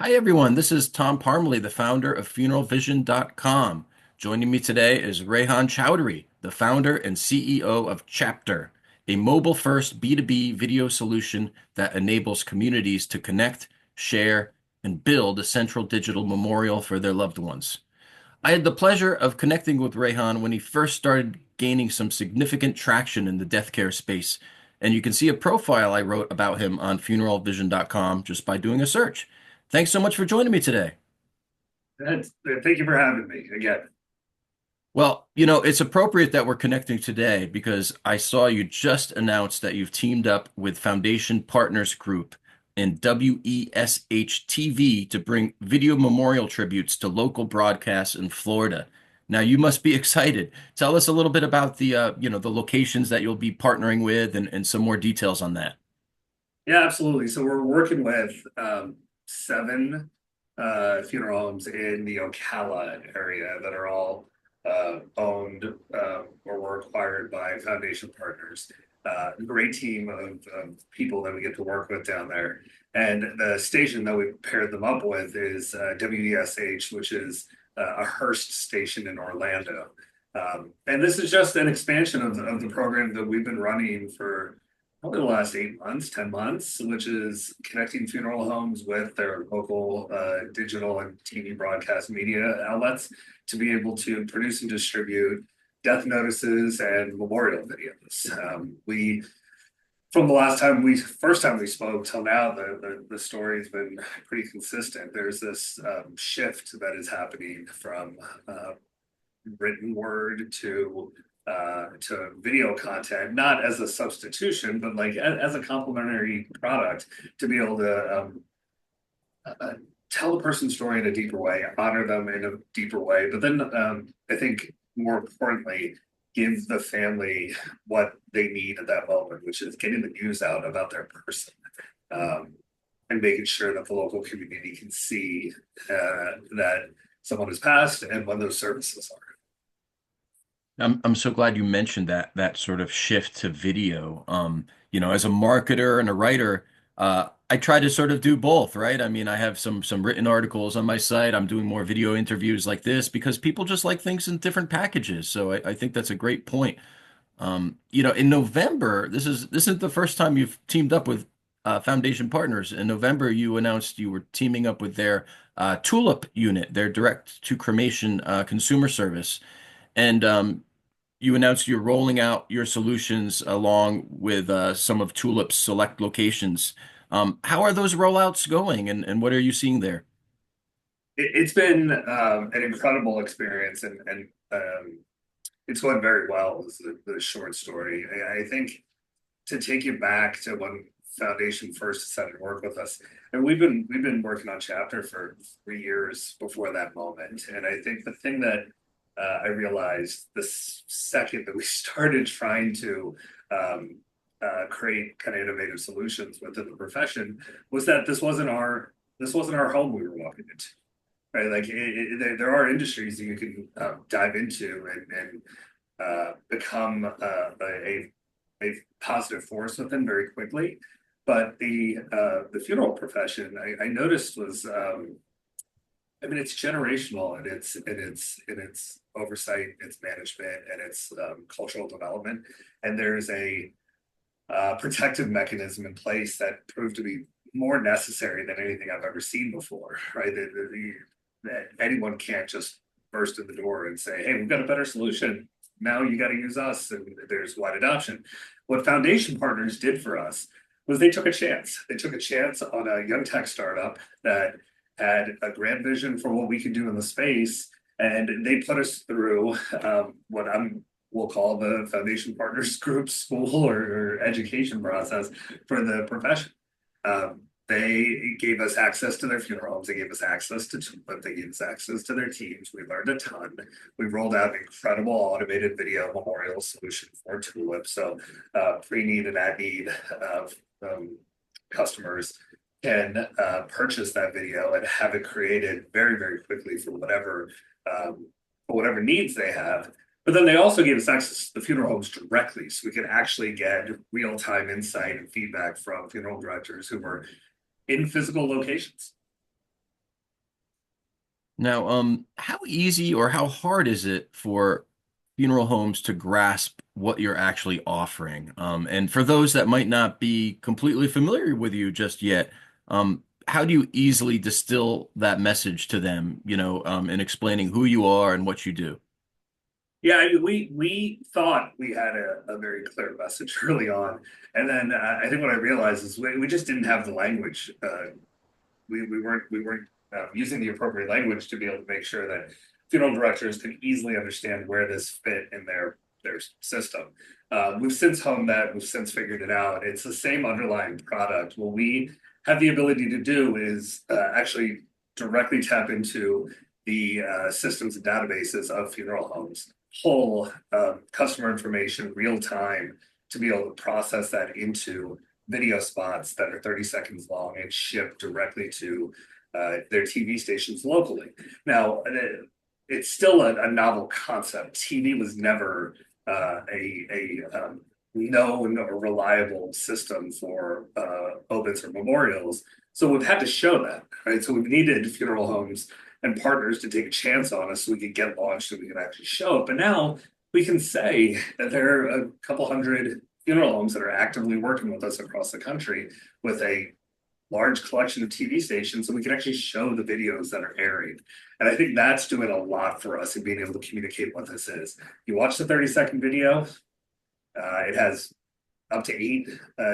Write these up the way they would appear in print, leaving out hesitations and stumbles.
Hi, everyone. This is Tom Parmley, the founder of funeralvision.com. Joining me today is Rehan Choudhry, the founder and CEO of Chptr, a mobile-first B2B video solution that enables communities to connect, share, and build a central digital memorial for their loved ones. I had the pleasure of connecting with Rehan when he first started gaining some significant traction in the death care space, and you can see a profile I wrote about him on funeralvision.com just by doing a search. Thanks so much for joining me today. Thank you for having me again. Well, it's appropriate that we're connecting today because I saw you just announced that you've teamed up with Foundation Partners Group and WESH TV to bring video memorial tributes to local broadcasts in Florida. Now, you must be excited. Tell us a little bit about the locations that you'll be partnering with and some more details on that. Yeah, absolutely. So we're working with seven funeral homes in the Ocala area that are all owned or were acquired by Foundation Partners. Great team of people that we get to work with down there. And the station that we paired them up with is WESH, which is a Hearst station in Orlando. And this is just an expansion of the program that we've been running for probably the last 8 months, 10 months, which is connecting funeral homes with their local digital and TV broadcast media outlets to be able to produce and distribute death notices and memorial videos. From the first time we spoke till now, the story's been pretty consistent. There's this shift that is happening from written word to video content, not as a substitution, but like as a complementary product to be able to uh, tell the person's story in a deeper way, honor them in a deeper way, but then I think more importantly, give the family what they need at that moment, which is getting the news out about their person. Um, and making sure that the local community can see that someone has passed and when those services are. I'm so glad you mentioned that sort of shift to video. As a marketer and a writer, I try to sort of do both, right? I mean, I have some written articles on my site. I'm doing more video interviews like this because people just like things in different packages. So I think that's a great point. In November, this isn't the first time you've teamed up with Foundation Partners. In November, you announced you were teaming up with their Tulip unit, their direct to cremation consumer service. And you announced you're rolling out your solutions along with some of Tulip's select locations. How are those rollouts going, and what are you seeing there? It's been an incredible experience, and it's going very well. Is the short story. I think to take you back to when Foundation first decided to work with us, and we've been working on Chapter for 3 years before that moment. And I think the thing that I realized the second that we started trying to create kind of innovative solutions within the profession was that this wasn't our home we were walking into, right? Like there are industries that you can dive into and become a positive force within very quickly. But the funeral profession, I noticed was, I mean, it's generational in its oversight, its management, and its cultural development. And there's a protective mechanism in place that proved to be more necessary than anything I've ever seen before, right? That anyone can't just burst in the door and say, hey, we've got a better solution. Now you got to use us, and there's wide adoption. What Foundation Partners did for us was they took a chance. They took a chance on a young tech startup that had a grand vision for what we could do in the space, and they put us through what we'll call the Foundation Partners Group school or education process for the profession. They gave us access to their funeral homes. They gave us access to Tulip. They gave us access to their teams. We learned a ton. We rolled out an incredible automated video memorial solution for Tulip. So pre-need and at-need customers can purchase that video and have it created very, very quickly for whatever needs they have. But then they also gave us access to the funeral homes directly, so we could actually get real-time insight and feedback from funeral directors who were in physical locations. Now, how easy or how hard is it for funeral homes to grasp what you're actually offering? And for those that might not be completely familiar with you just yet, how do you easily distill that message to them, in explaining who you are and what you do? Yeah, I mean, we thought we had a very clear message early on, and then I think what I realized is we just didn't have the language. We weren't using the appropriate language to be able to make sure that funeral directors could easily understand where this fit in their system. We've since honed that. We've since figured it out. It's the same underlying product. What we have the ability to do is actually directly tap into the systems and databases of funeral homes, pull customer information real time to be able to process that into video spots that are 30 seconds long and shipped directly to their TV stations locally. Now, it's still a novel concept. TV was never a known or reliable system for obits or memorials. So we've had to show that, right? So we've needed funeral homes and partners to take a chance on us so we could get launched and we could actually show it. But now we can say that there are a couple hundred funeral homes that are actively working with us across the country with a large collection of TV stations, so we can actually show the videos that are airing. And I think that's doing a lot for us in being able to communicate what this is. You watch the 30-second video, it has up to eight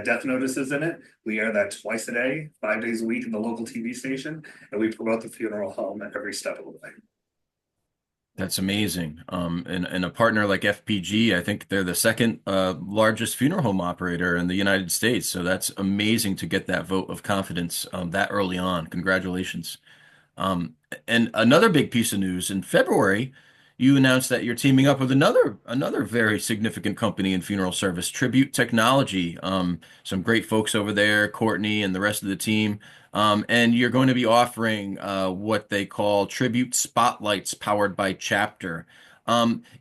death notices in it. We air that twice a day, 5 days a week in the local TV station, and we promote the funeral home at every step of the way. That's amazing. And a partner like FPG, I think they're the second largest funeral home operator in the United States. So that's amazing to get that vote of confidence that early on. Congratulations. Um, and another big piece of news in February, you announced that you're teaming up with another very significant company in funeral service, Tribute Technology. Some great folks over there, Courtney and the rest of the team. And you're going to be offering what they call tribute spotlights powered by Chptr.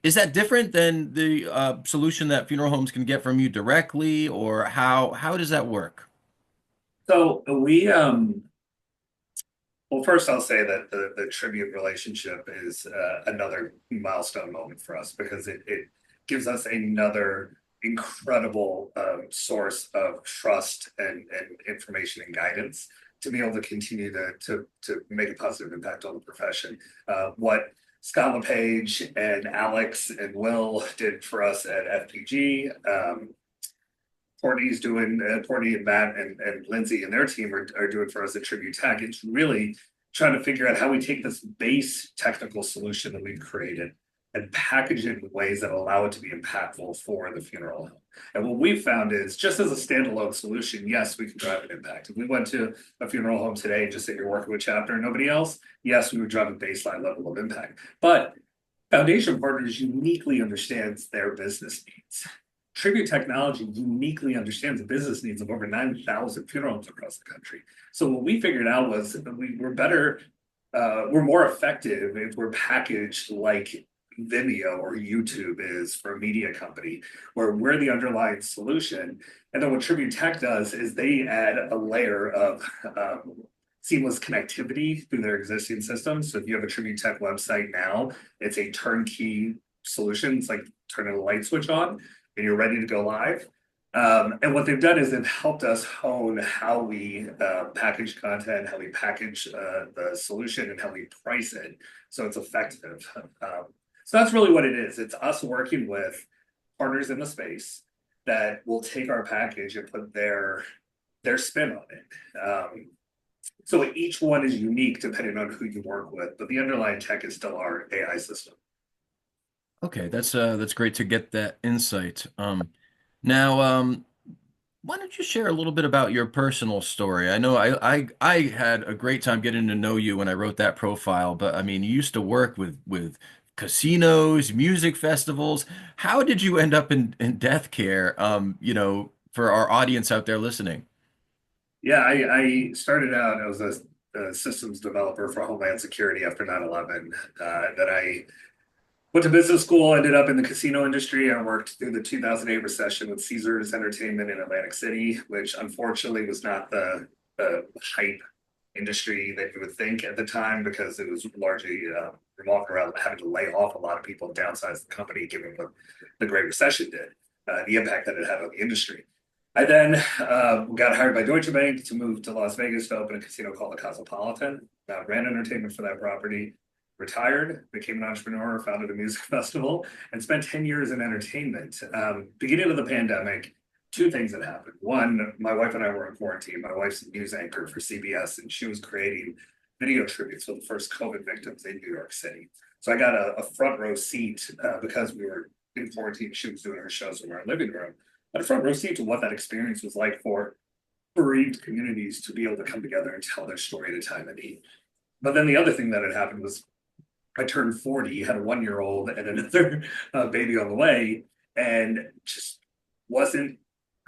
Is that different than the solution that funeral homes can get from you directly, or how does that work? So we well, first I'll say that the tribute relationship is another milestone moment for us because it gives us another incredible source of trust and information and guidance to be able to continue to make a positive impact on the profession. What Scott LePage and Alex and Will did for us at FPG, Courtney and Matt and Lindsay and their team are doing for us at Tribute Tech. It's really trying to figure out how we take this base technical solution that we've created and package it in ways that allow it to be impactful for the funeral home. And what we've found is just as a standalone solution, yes, we can drive an impact. If we went to a funeral home today and just say you're working with Chptr and nobody else, yes, we would drive a baseline level of impact. But Foundation Partners uniquely understands their business needs. Tribute Technology uniquely understands the business needs of over 9,000 funeral homes across the country. So what we figured out was that we're more effective if we're packaged like Vimeo or YouTube is for a media company, where we're the underlying solution. And then what Tribute Tech does is they add a layer of seamless connectivity through their existing systems. So if you have a Tribute Tech website now, it's a turnkey solution. It's like turning a light switch on and you're ready to go live. And what they've done is they've helped us hone how we package content, how we package the solution, and how we price it so it's effective. So that's really what it is. It's us working with partners in the space that will take our package and put their spin on it. So each one is unique depending on who you work with, but the underlying tech is still our AI system. Okay, that's great to get that insight. Now, why don't you share a little bit about your personal story? I know I had a great time getting to know you when I wrote that profile, but I mean, you used to work with casinos, music festivals. How did you end up in death care? For our audience out there listening. Yeah, I started out as a systems developer for Homeland Security after 9/11. Then I went to business school, ended up in the casino industry. I worked through the 2008 recession with Caesars Entertainment in Atlantic City, which unfortunately was not the hype industry that you would think at the time because it was largely revolving around having to lay off a lot of people and downsize the company, given what the Great Recession did, the impact that it had on the industry. I then got hired by Deutsche Bank to move to Las Vegas to open a casino called the Cosmopolitan. Ran entertainment for that property, retired, became an entrepreneur, founded a music festival, and spent 10 years in entertainment. Beginning of the pandemic, two things had happened. One, my wife and I were in quarantine. My wife's a news anchor for CBS, and she was creating video tributes for the first COVID victims in New York City. So I got a front row seat because we were in quarantine. She was doing her shows in our living room. I had a front row seat to what that experience was like for bereaved communities to be able to come together and tell their story at a time of need. But then the other thing that had happened was I turned 40, had a 1 year old and another baby on the way, and just wasn't,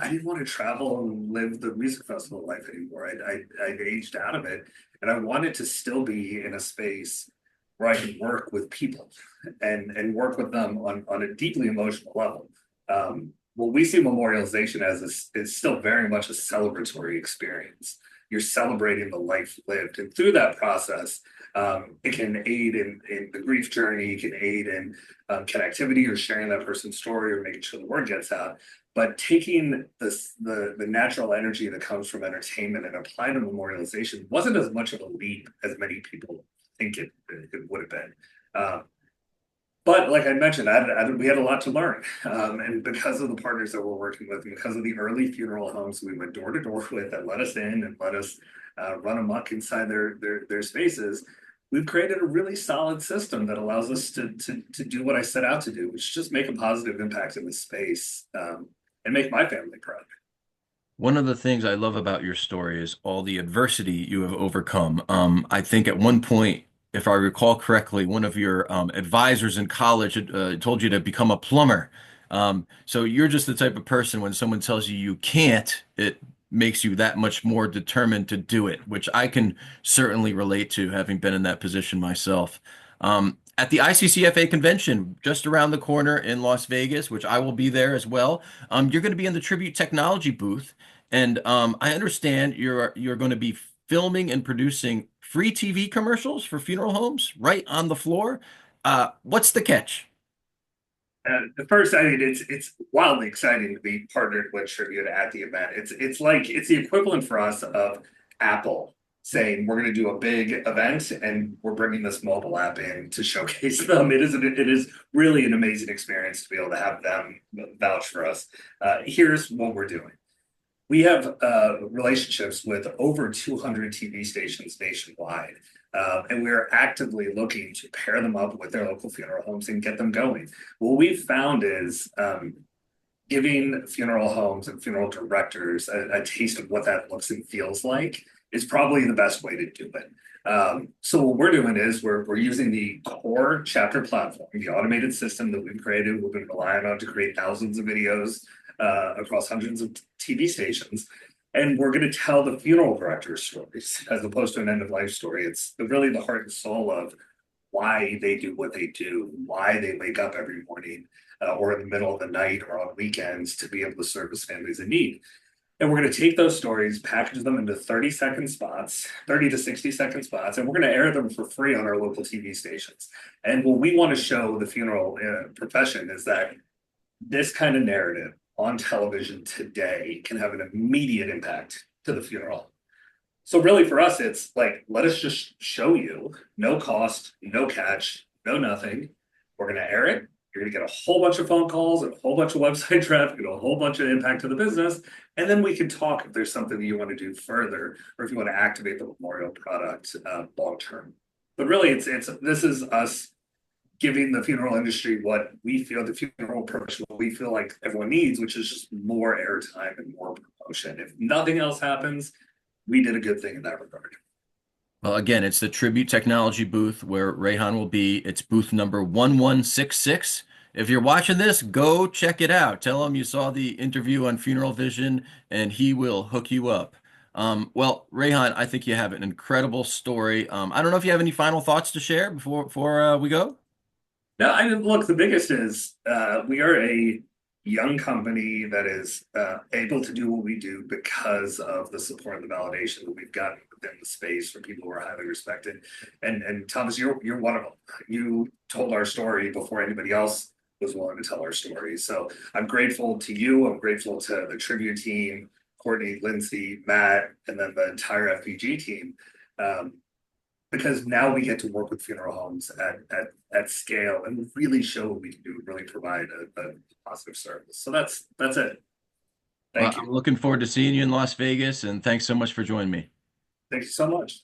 I didn't want to travel and live the music festival life anymore. I'd aged out of it, and I wanted to still be in a space where I could work with people and work with them on a deeply emotional level. What we see memorialization as is still very much a celebratory experience. You're celebrating the life lived, and through that process, it can aid in the grief journey, it can aid in connectivity or sharing that person's story or making sure the word gets out. But taking the natural energy that comes from entertainment and applying to memorialization wasn't as much of a leap as many people think it would have been. But like I mentioned, we had a lot to learn. And because of the partners that we're working with, and because of the early funeral homes we went door to door with that let us in and let us run amok inside their spaces, we've created a really solid system that allows us to do what I set out to do, which is just make a positive impact in the space and make my family proud. One of the things I love about your story is all the adversity you have overcome. I think at one point, if I recall correctly, one of your advisors in college told you to become a plumber. So you're just the type of person when someone tells you you can't, it makes you that much more determined to do it, which I can certainly relate to, having been in that position myself. At the ICCFA convention just around the corner in Las Vegas, which I will be there as well, you're going to be in the Tribute Technology booth. And I understand you're going to be filming and producing free TV commercials for funeral homes right on the floor. What's the catch? The first, I mean, it's wildly exciting to be partnered with Tribute at the event. It's the equivalent for us of Apple saying we're going to do a big event and we're bringing this mobile app in to showcase them. It is really an amazing experience to be able to have them vouch for us. Here's what we're doing. We have relationships with over 200 TV stations nationwide, and we're actively looking to pair them up with their local funeral homes and get them going. What we've found is giving funeral homes and funeral directors a taste of what that looks and feels like is probably the best way to do it. So what we're doing is we're using the core Chptr platform, the automated system that we've created. We've been relying on to create thousands of videos across hundreds of TV stations. And we're going to tell the funeral director's stories as opposed to an end of life story. It's really the heart and soul of why they do what they do, why they wake up every morning or in the middle of the night or on weekends to be able to service families in need. And we're going to take those stories, package them into 30-second spots, 30 to 60-second spots, and we're going to air them for free on our local TV stations. And what we want to show the funeral profession is that this kind of narrative on television today can have an immediate impact to the funeral. So really for us, it's like, let us just show you, no cost, no catch, no nothing. We're going to air it. You're going to get a whole bunch of phone calls and a whole bunch of website traffic and a whole bunch of impact to the business. And then we can talk if there's something that you want to do further, or if you want to activate the memorial product long term. But really, this is us giving the funeral industry what we feel, the funeral profession, what we feel like everyone needs, which is just more airtime and more promotion. If nothing else happens, we did a good thing in that regard. Well, again, it's the Tribute Technology booth where Rehan will be. It's booth number 1166. If you're watching this, go check it out. Tell him you saw the interview on Funeral Vision, and he will hook you up. Well, Rehan, I think you have an incredible story. I don't know if you have any final thoughts to share before we go. No, I mean, look, the biggest is we are a young company that is able to do what we do because of the support and the validation that we've gotten within the space from people who are highly respected. And Thomas, you're one of them. You told our story before anybody else was willing to tell our story. So I'm grateful to you. I'm grateful to the tribute team, Courtney, Lindsay, Matt, and then the entire FPG team. Um, because now we get to work with funeral homes at scale and really show what we can do, really provide a positive service. So that's it. Well, Thank I'm you. looking forward to seeing you in Las Vegas, and thanks so much for joining me. Thank you so much.